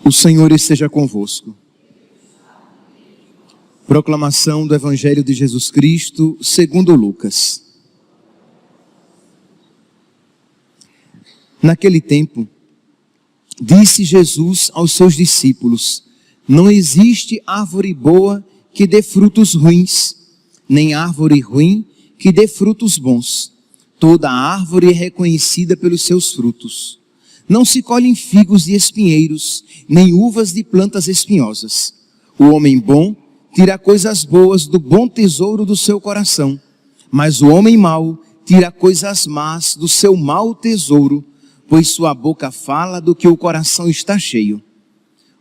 O Senhor esteja convosco. Proclamação do Evangelho de Jesus Cristo, segundo Lucas. Naquele tempo, disse Jesus aos seus discípulos: não existe árvore boa que dê frutos ruins, nem árvore ruim que dê frutos bons. Toda árvore é reconhecida pelos seus frutos. Não se colhem figos de espinheiros, nem uvas de plantas espinhosas. O homem bom tira coisas boas do bom tesouro do seu coração, mas o homem mau tira coisas más do seu mau tesouro, pois sua boca fala do que o coração está cheio.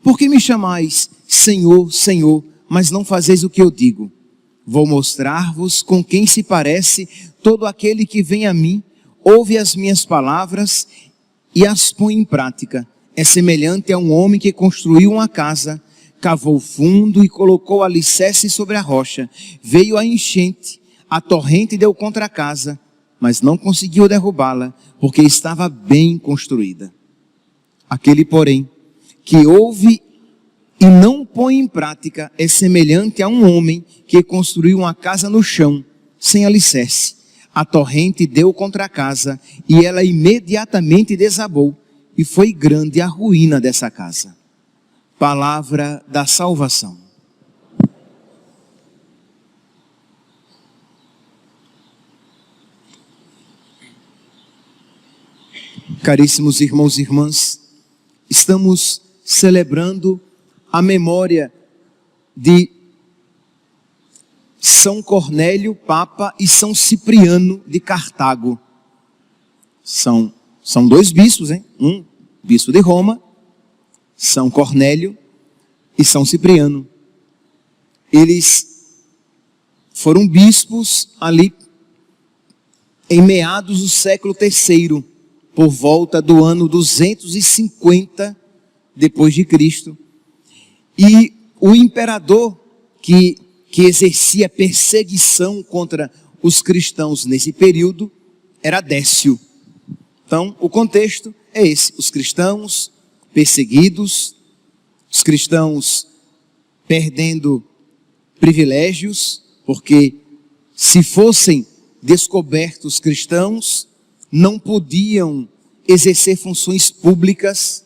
Por que me chamais Senhor, Senhor, mas não fazeis o que eu digo? Vou mostrar-vos com quem se parece todo aquele que vem a mim, ouve as minhas palavras e as põe em prática. É semelhante a um homem que construiu uma casa, cavou fundo e colocou alicerce sobre a rocha. Veio a enchente, a torrente deu contra a casa, mas não conseguiu derrubá-la, porque estava bem construída. Aquele, porém, que ouve e não põe em prática, é semelhante a um homem que construiu uma casa no chão, sem alicerce. A torrente deu contra a casa, e ela imediatamente desabou, e foi grande a ruína dessa casa. Palavra da salvação. Caríssimos irmãos e irmãs, estamos celebrando a memória de São Cornélio, Papa, e São Cipriano de Cartago. São dois bispos, hein? Um bispo de Roma, São Cornélio e São Cipriano. Eles foram bispos ali em meados do século III, por volta do ano 250 depois de Cristo. E o imperador que exercia perseguição contra os cristãos nesse período era Décio. Então, o contexto é esse: os cristãos perseguidos, os cristãos perdendo privilégios, porque se fossem descobertos cristãos, não podiam exercer funções públicas.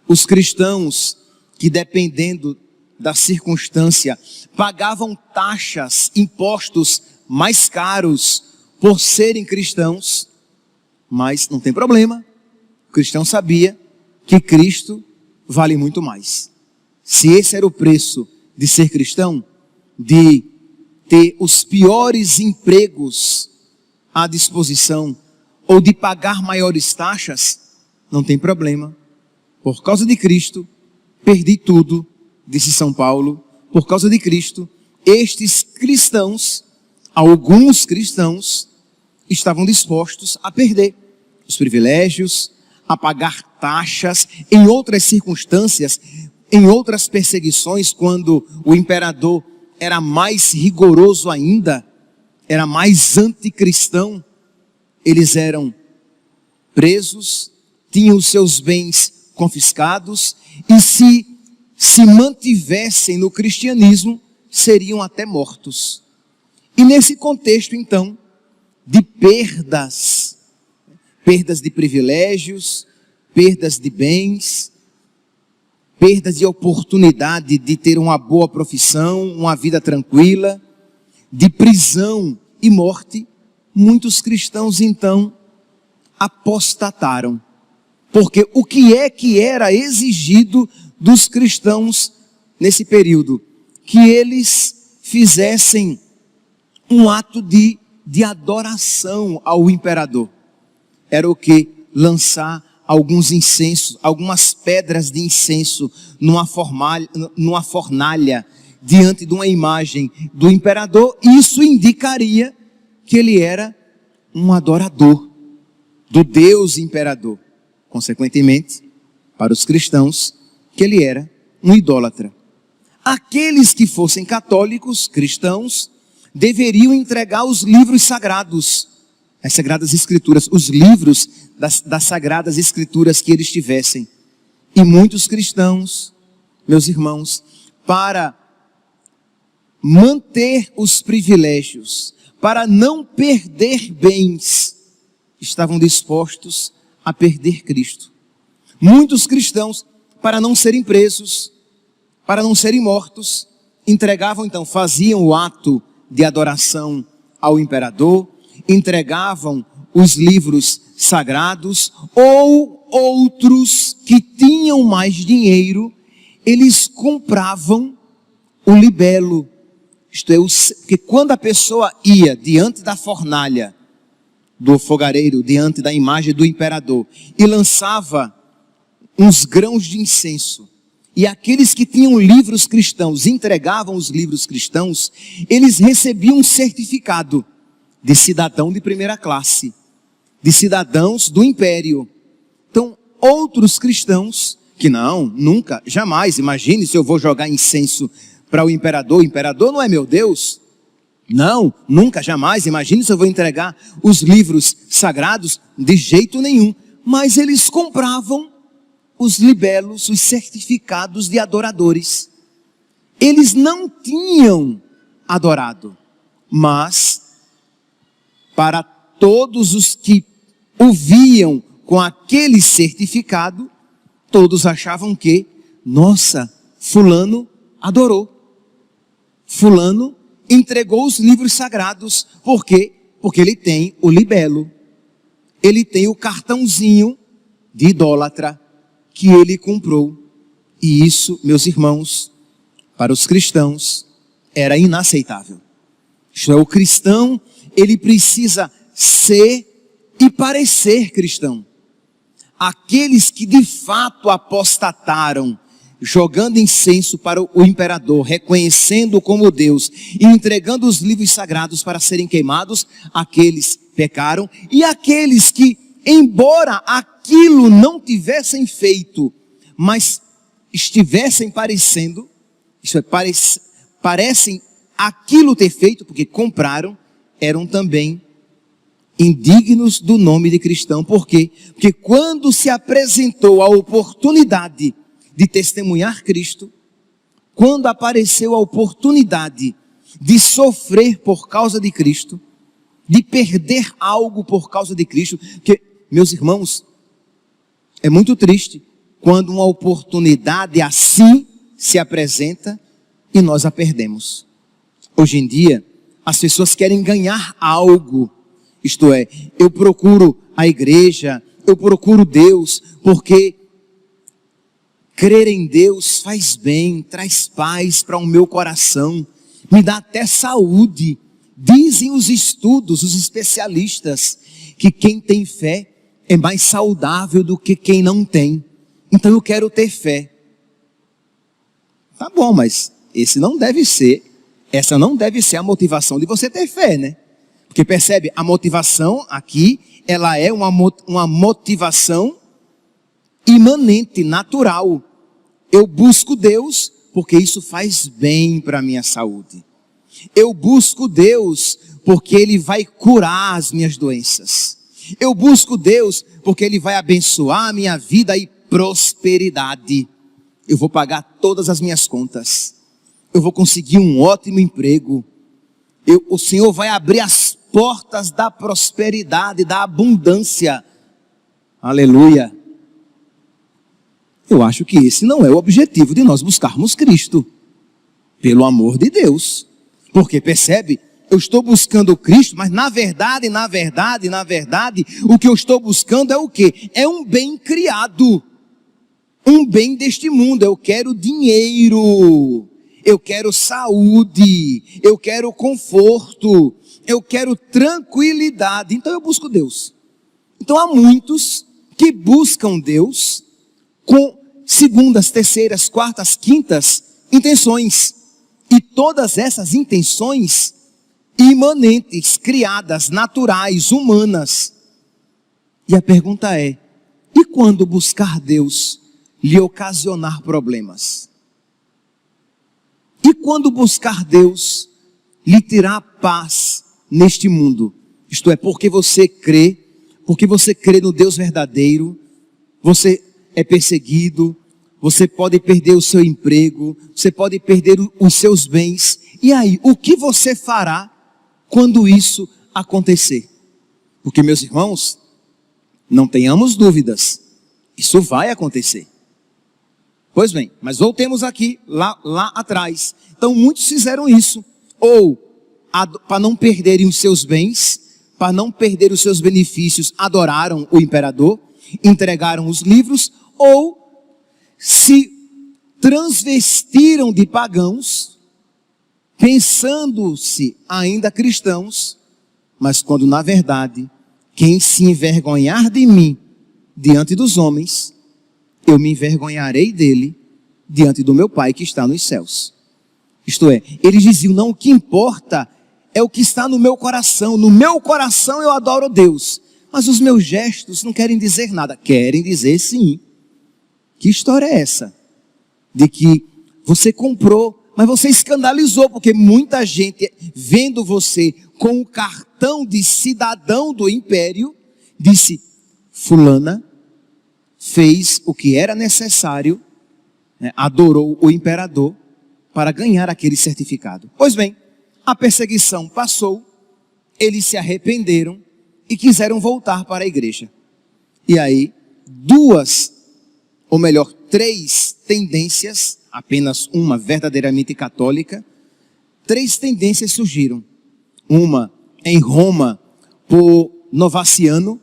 Os cristãos que, dependendo da circunstância, pagavam taxas, impostos mais caros por serem cristãos, mas não tem problema, o cristão sabia que Cristo vale muito mais. Se esse era o preço de ser cristão, de ter os piores empregos à disposição, ou de pagar maiores taxas, não tem problema. Por causa de Cristo, perdi tudo, disse São Paulo. Por causa de Cristo, estes cristãos, alguns cristãos, estavam dispostos a perder os privilégios, a pagar taxas. Em outras circunstâncias, em outras perseguições, quando o imperador era mais rigoroso ainda, era mais anticristão, eles eram presos, tinham os seus bens confiscados, e se mantivessem no cristianismo, seriam até mortos. E nesse contexto, então, de perdas de privilégios, perdas de bens, perdas de oportunidade de ter uma boa profissão, uma vida tranquila, de prisão e morte, muitos cristãos então apostataram. Porque o que era exigido dos cristãos nesse período? Que eles fizessem um ato de adoração ao imperador. Era o que? Lançar alguns incensos, algumas pedras de incenso numa fornalha diante de uma imagem do imperador. Isso indicaria que ele era um adorador do Deus imperador. Consequentemente, para os cristãos, que ele era um idólatra. Aqueles que fossem católicos, cristãos, deveriam entregar os livros sagrados, as Sagradas Escrituras, os livros das Sagradas Escrituras que eles tivessem. E muitos cristãos, meus irmãos, para manter os privilégios, para não perder bens, estavam dispostos a perder Cristo. Muitos cristãos, para não serem presos, para não serem mortos, entregavam então, faziam o ato de adoração ao imperador, entregavam os livros sagrados, ou outros que tinham mais dinheiro, eles compravam o libelo. Isto é, porque quando a pessoa ia diante da fornalha do fogareiro, diante da imagem do imperador, e lançava uns grãos de incenso, e aqueles que tinham livros cristãos, entregavam os livros cristãos, eles recebiam um certificado de cidadão de primeira classe, de cidadãos do império. Então, outros cristãos, que não, nunca, jamais, imagine se eu vou jogar incenso para o imperador não é meu Deus. Não, nunca, jamais, imagine se eu vou entregar os livros sagrados, de jeito nenhum. Mas eles compravam os libelos, os certificados de adoradores. Eles não tinham adorado, mas para todos os que o viam com aquele certificado, todos achavam que, nossa, fulano adorou. Fulano entregou os livros sagrados. Por quê? Porque ele tem o libelo. Ele tem o cartãozinho de idólatra que ele comprou. E isso, meus irmãos, para os cristãos, era inaceitável. Isto é, o cristão, ele precisa ser e parecer cristão. Aqueles que de fato apostataram, jogando incenso para o imperador, reconhecendo como Deus e entregando os livros sagrados para serem queimados, aqueles pecaram. E aqueles que, embora aquilo não tivessem feito, mas estivessem parecendo, isso é, parecem aquilo ter feito, porque compraram, eram também indignos do nome de cristão. Por quê? Porque quando se apresentou a oportunidade de testemunhar Cristo, quando apareceu a oportunidade de sofrer por causa de Cristo, de perder algo por causa de Cristo, porque, meus irmãos, é muito triste quando uma oportunidade assim se apresenta e nós a perdemos. Hoje em dia, as pessoas querem ganhar algo, isto é, eu procuro a igreja, eu procuro Deus, porque crer em Deus faz bem, traz paz para o meu coração, me dá até saúde. Dizem os estudos, os especialistas, que quem tem fé é mais saudável do que quem não tem. Então eu quero ter fé. Tá bom, mas essa não deve ser a motivação de você ter fé, né? Porque percebe, a motivação aqui, ela é uma motivação imanente, natural. Eu busco Deus porque isso faz bem para a minha saúde. Eu busco Deus porque Ele vai curar as minhas doenças. Eu busco Deus porque Ele vai abençoar a minha vida e prosperidade. Eu vou pagar todas as minhas contas. Eu vou conseguir um ótimo emprego. O Senhor vai abrir as portas da prosperidade, da abundância. Aleluia. Eu acho que esse não é o objetivo de nós buscarmos Cristo. Pelo amor de Deus. Porque percebe, eu estou buscando Cristo, mas na verdade, o que eu estou buscando é o quê? É um bem criado. Um bem deste mundo. Eu quero dinheiro. Eu quero saúde. Eu quero conforto. Eu quero tranquilidade. Então eu busco Deus. Então há muitos que buscam Deus com segundas, terceiras, quartas, quintas intenções. E todas essas intenções imanentes, criadas, naturais, humanas. E a pergunta é, e quando buscar Deus lhe ocasionar problemas? quando buscar Deus, lhe terá paz neste mundo. Isto é, porque você crê no Deus verdadeiro, você é perseguido, você pode perder o seu emprego, você pode perder os seus bens. E aí, o que você fará quando isso acontecer? Porque, meus irmãos, não tenhamos dúvidas, isso vai acontecer. Pois bem, mas voltemos aqui, lá atrás. Então, muitos fizeram isso, ou para não perderem os seus bens, para não perder os seus benefícios, adoraram o imperador, entregaram os livros, ou se transvestiram de pagãos, pensando-se ainda cristãos, mas quando na verdade, quem se envergonhar de mim diante dos homens, eu me envergonharei dele diante do meu Pai que está nos céus. Isto é, eles diziam, não, o que importa é o que está no meu coração. No meu coração eu adoro Deus. Mas os meus gestos não querem dizer nada. Querem dizer sim. Que história é essa? De que você comprou, mas você escandalizou, porque muita gente, vendo você com o cartão de cidadão do império, disse, fulana fez o que era necessário, né, adorou o imperador para ganhar aquele certificado. Pois bem, a perseguição passou, eles se arrependeram e quiseram voltar para a igreja. E aí, três tendências, apenas uma verdadeiramente católica, três tendências surgiram. Uma em Roma, por Novaciano,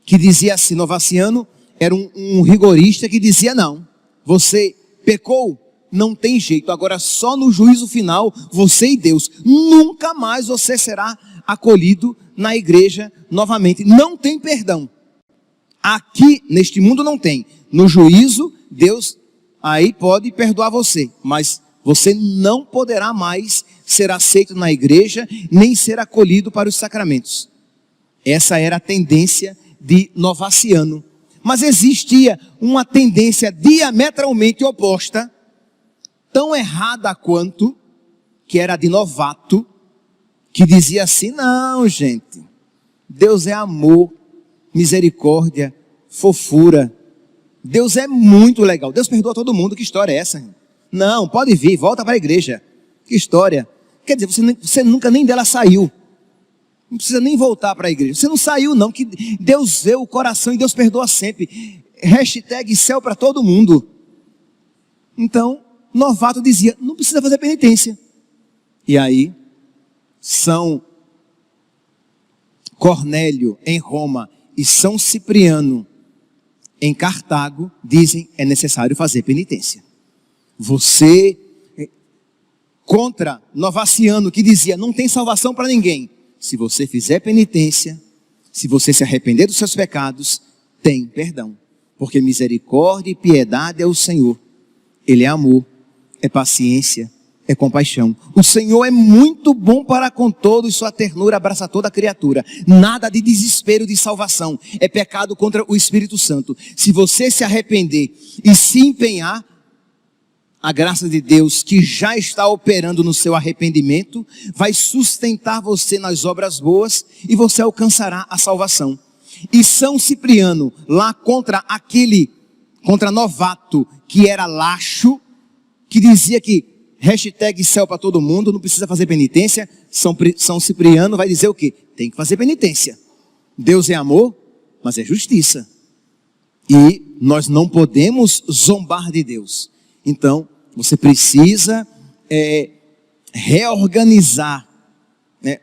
que dizia assim, Novaciano era um rigorista que dizia, não, você pecou, não tem jeito, agora só no juízo final, você e Deus, nunca mais você será acolhido na igreja novamente, não tem perdão. Aqui, neste mundo não tem, no juízo, Deus aí pode perdoar você, mas você não poderá mais ser aceito na igreja, nem ser acolhido para os sacramentos. Essa era a tendência de Novaciano. Mas existia uma tendência diametralmente oposta, tão errada quanto, que era a de Novato, que dizia assim, não gente, Deus é amor, misericórdia, fofura, Deus é muito legal, Deus perdoa todo mundo, que história é essa? Não, pode vir, volta para a igreja, que história? Quer dizer, você nunca nem dela saiu, não precisa nem voltar para a igreja, você não saiu não, que Deus vê o coração e Deus perdoa sempre, hashtag céu para todo mundo. Então, Novato dizia, não precisa fazer penitência. E aí, São Cornélio em Roma e São Cipriano em Cartago dizem, é necessário fazer penitência. Você, contra Novaciano que dizia, não tem salvação para ninguém. Se você fizer penitência, se você se arrepender dos seus pecados, tem perdão. Porque misericórdia e piedade é o Senhor. Ele é amor, é paciência, é compaixão. O Senhor é muito bom para com todos, sua ternura abraça toda a criatura. Nada de desespero de salvação. É pecado contra o Espírito Santo. Se você se arrepender e se empenhar, a graça de Deus, que já está operando no seu arrependimento, vai sustentar você nas obras boas e você alcançará a salvação. E São Cipriano, lá contra Novato, que era laxo, que dizia que hashtag céu para todo mundo, não precisa fazer penitência, São Cipriano vai dizer o quê? Tem que fazer penitência. Deus é amor, mas é justiça. E nós não podemos zombar de Deus. Então, você precisa reorganizar, né,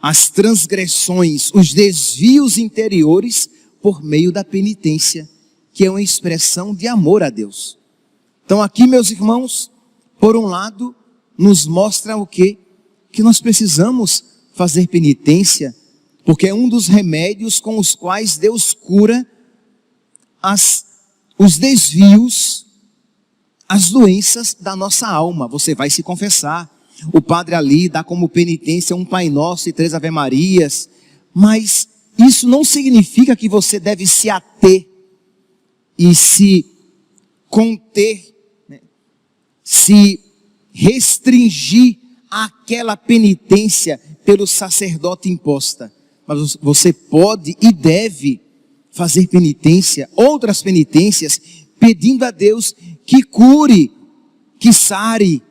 as transgressões, os desvios interiores por meio da penitência, que é uma expressão de amor a Deus. Então aqui, meus irmãos, por um lado, nos mostra o quê? Que nós precisamos fazer penitência, porque é um dos remédios com os quais Deus cura os desvios, as doenças da nossa alma. Você vai se confessar, o padre ali dá como penitência um Pai Nosso e 3 Ave Marias, mas isso não significa que você deve se ater e se conter, né? Se restringir aquela penitência pelo sacerdote imposta. Mas você pode e deve fazer penitência, outras penitências, pedindo a Deus que cure, que sare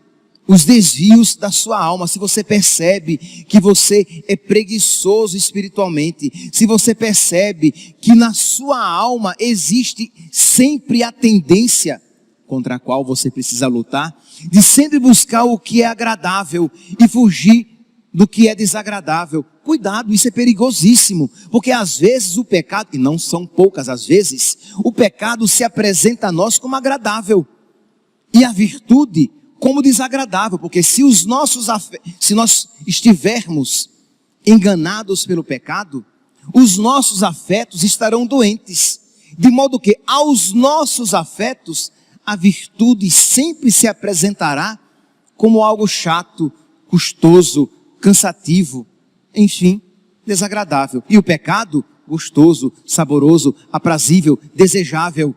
os desvios da sua alma. Se você percebe que você é preguiçoso espiritualmente, se você percebe que na sua alma existe sempre a tendência contra a qual você precisa lutar, de sempre buscar o que é agradável e fugir do que é desagradável. Cuidado, isso é perigosíssimo, porque às vezes o pecado, e não são poucas as vezes, o pecado se apresenta a nós como agradável e a virtude como desagradável, porque se nós estivermos enganados pelo pecado, os nossos afetos estarão doentes, de modo que aos nossos afetos a virtude sempre se apresentará como algo chato, custoso, cansativo, enfim, desagradável. E o pecado, gostoso, saboroso, aprazível, desejável.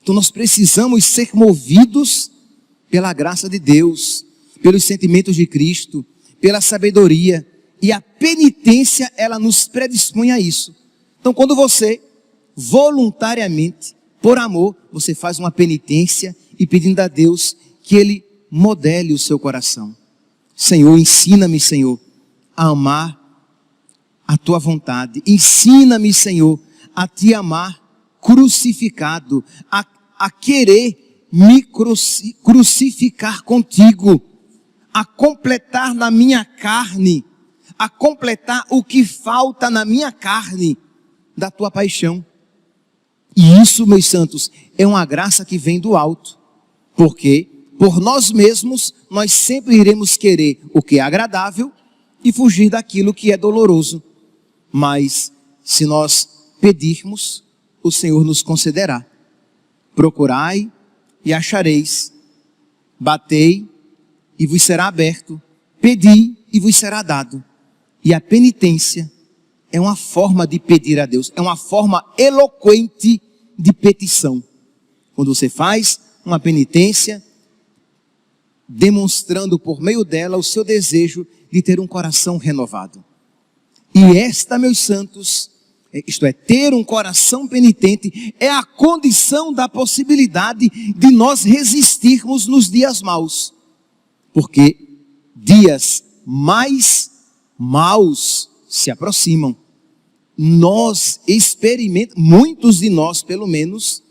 Então nós precisamos ser movidos pela graça de Deus, pelos sentimentos de Cristo, pela sabedoria. E a penitência, ela nos predispõe a isso. Então quando você, voluntariamente, por amor, você faz uma penitência e pedindo a Deus que Ele modele o seu coração. Senhor, ensina-me, Senhor, a amar a Tua vontade. Ensina-me, Senhor, a Te amar crucificado, a querer me crucificar contigo, a completar na minha carne, a completar o que falta na minha carne da Tua paixão. E isso, meus santos, é uma graça que vem do alto, porque por nós mesmos, nós sempre iremos querer o que é agradável e fugir daquilo que é doloroso. Mas, se nós pedirmos, o Senhor nos concederá. Procurai e achareis. Batei e vos será aberto. Pedi e vos será dado. E a penitência é uma forma de pedir a Deus. É uma forma eloquente de petição. Quando você faz uma penitência, demonstrando por meio dela o seu desejo de ter um coração renovado. E esta, meus santos, isto é, ter um coração penitente, é a condição da possibilidade de nós resistirmos nos dias maus. Porque dias mais maus se aproximam. Nós muitos de nós pelo menos,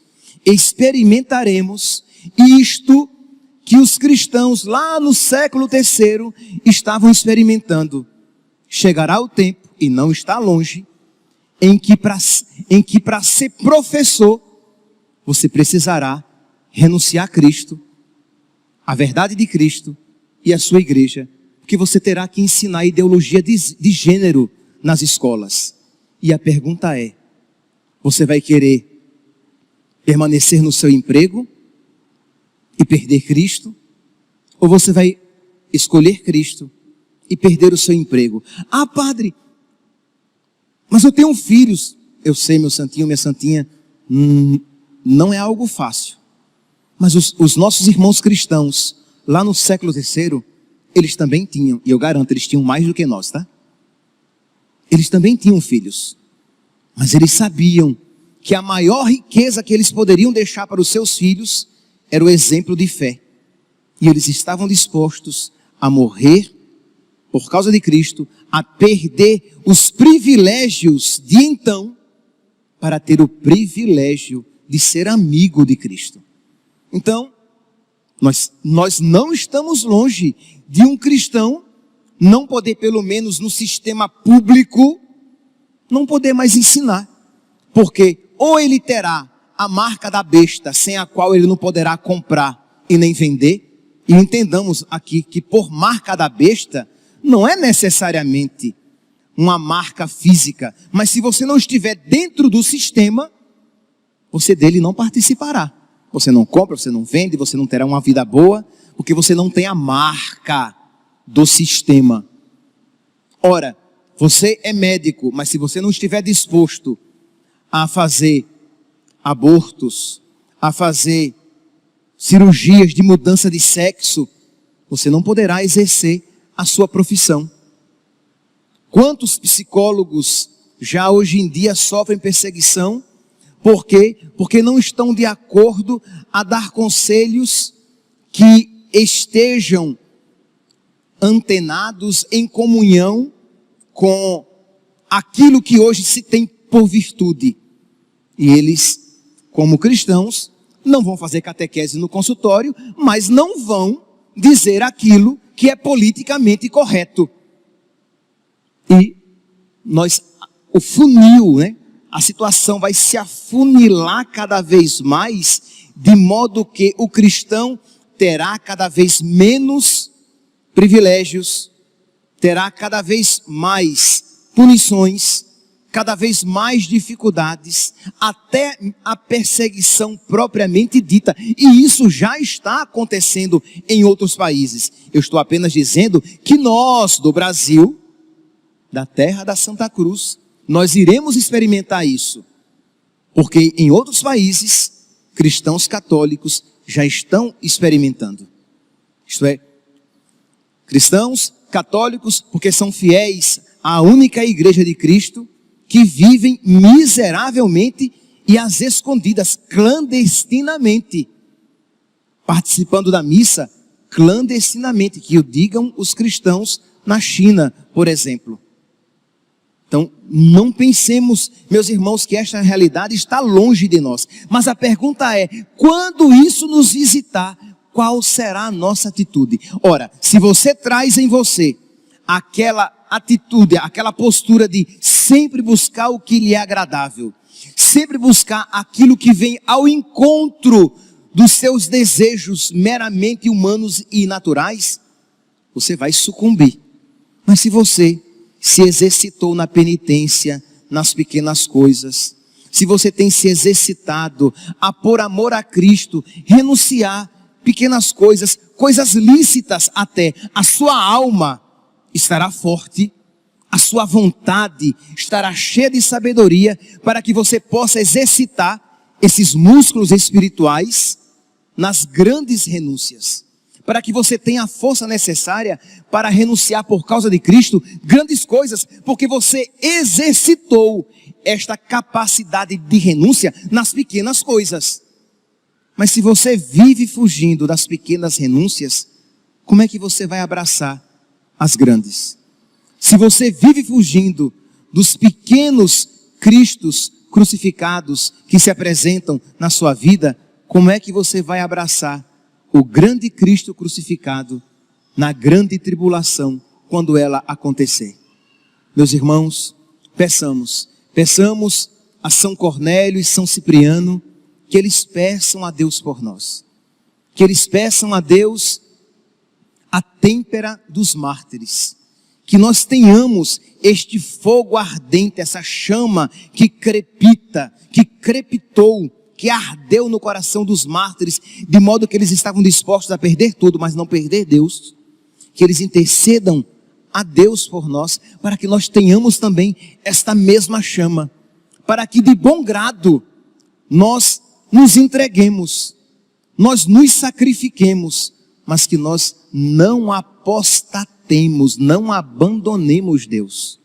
experimentaremos isto que os cristãos lá no século III estavam experimentando. Chegará o tempo, e não está longe, em que para ser professor, você precisará renunciar a Cristo, a verdade de Cristo e a sua igreja, porque você terá que ensinar ideologia de gênero nas escolas. E a pergunta é, você vai querer permanecer no seu emprego e perder Cristo? Ou você vai escolher Cristo e perder o seu emprego? Ah, padre, mas eu tenho filhos. Eu sei, meu santinho, minha santinha, não é algo fácil. Mas os nossos irmãos cristãos, lá no século III, eles também tinham, e eu garanto, eles tinham mais do que nós, tá? Eles também tinham filhos. Mas eles sabiam que a maior riqueza que eles poderiam deixar para os seus filhos era o exemplo de fé. E eles estavam dispostos a morrer por causa de Cristo, a perder os privilégios de então, para ter o privilégio de ser amigo de Cristo. Então, nós não estamos longe de um cristão não poder, pelo menos no sistema público, não poder mais ensinar. Porque ou ele terá a marca da besta, sem a qual ele não poderá comprar e nem vender. E entendamos aqui que por marca da besta, não é necessariamente uma marca física. Mas se você não estiver dentro do sistema, você dele não participará. Você não compra, você não vende, você não terá uma vida boa, porque você não tem a marca do sistema. Ora, você é médico, mas se você não estiver disposto a fazer abortos, a fazer cirurgias de mudança de sexo, você não poderá exercer a sua profissão. Quantos psicólogos já hoje em dia sofrem perseguição? Por quê? Porque não estão de acordo a dar conselhos que estejam antenados em comunhão com aquilo que hoje se tem por virtude. E eles, como cristãos, não vão fazer catequese no consultório, mas não vão dizer aquilo que é politicamente correto. E o funil, a situação vai se afunilar cada vez mais, de modo que o cristão terá cada vez menos privilégios, terá cada vez mais punições, cada vez mais dificuldades, até a perseguição propriamente dita. E isso já está acontecendo em outros países. Eu estou apenas dizendo que nós, do Brasil, da terra da Santa Cruz, nós iremos experimentar isso. Porque em outros países, cristãos católicos já estão experimentando. Isto é, cristãos católicos, porque são fiéis à única igreja de Cristo, que vivem miseravelmente e às escondidas, clandestinamente, participando da missa clandestinamente, que o digam os cristãos na China, por exemplo. Então, não pensemos, meus irmãos, que esta realidade está longe de nós. Mas a pergunta é, quando isso nos visitar, qual será a nossa atitude? Ora, se você traz em você aquela atitude, aquela postura de sempre buscar o que lhe é agradável, sempre buscar aquilo que vem ao encontro dos seus desejos meramente humanos e naturais, você vai sucumbir. Mas se você se exercitou na penitência, nas pequenas coisas, se você tem se exercitado a, por amor a Cristo, renunciar pequenas coisas, coisas lícitas até, a sua alma estará forte, a sua vontade estará cheia de sabedoria, para que você possa exercitar esses músculos espirituais nas grandes renúncias, para que você tenha a força necessária para renunciar por causa de Cristo grandes coisas, porque você exercitou esta capacidade de renúncia nas pequenas coisas. Mas se você vive fugindo das pequenas renúncias, como é que você vai abraçar as grandes? Se você vive fugindo dos pequenos Cristos crucificados que se apresentam na sua vida, como é que você vai abraçar o grande Cristo crucificado na grande tribulação, quando ela acontecer? Meus irmãos, peçamos a São Cornélio e São Cipriano, que eles peçam a Deus por nós, que eles peçam a Deus a têmpera dos mártires, que nós tenhamos este fogo ardente, essa chama que crepita, que crepitou, que ardeu no coração dos mártires, de modo que eles estavam dispostos a perder tudo, mas não perder Deus, que eles intercedam a Deus por nós, para que nós tenhamos também esta mesma chama, para que de bom grado nós nos entreguemos, nós nos sacrifiquemos, mas que nós não apostatemos, não abandonemos Deus.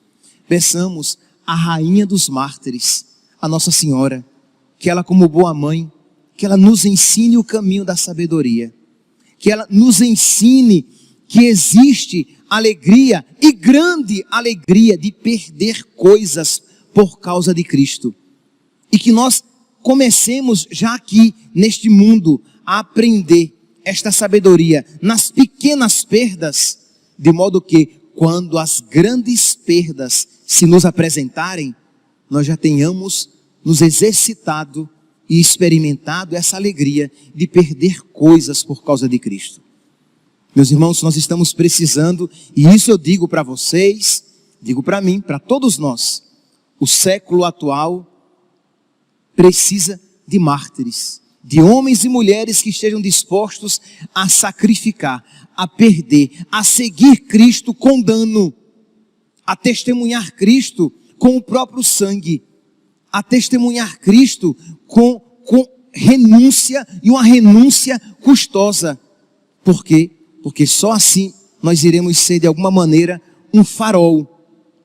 Peçamos à Rainha dos Mártires, a Nossa Senhora, que ela, como boa mãe, que ela nos ensine o caminho da sabedoria, que ela nos ensine que existe alegria, e grande alegria, de perder coisas por causa de Cristo, e que nós comecemos já aqui neste mundo a aprender esta sabedoria nas pequenas perdas, de modo que quando as grandes perdas se nos apresentarem, nós já tenhamos nos exercitado e experimentado essa alegria de perder coisas por causa de Cristo. Meus irmãos, nós estamos precisando, e isso eu digo para vocês, digo para mim, para todos nós, o século atual precisa de mártires, de homens e mulheres que estejam dispostos a sacrificar, a perder, a seguir Cristo com dano, a testemunhar Cristo com o próprio sangue, a testemunhar Cristo com renúncia, e uma renúncia custosa. Por quê? porque só assim nós iremos ser de alguma maneira um farol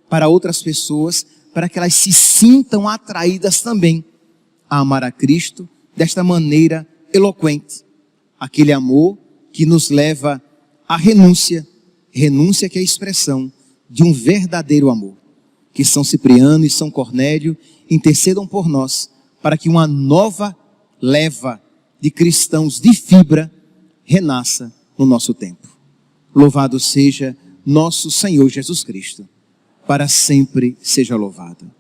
para outras pessoas, para que elas se sintam atraídas também a amar a Cristo desta maneira eloquente. Aquele amor que nos leva à renúncia, renúncia que é a expressão de um verdadeiro amor. Que São Cipriano e São Cornélio intercedam por nós, para que uma nova leva de cristãos de fibra renasça no nosso tempo. Louvado seja nosso Senhor Jesus Cristo, para sempre seja louvado.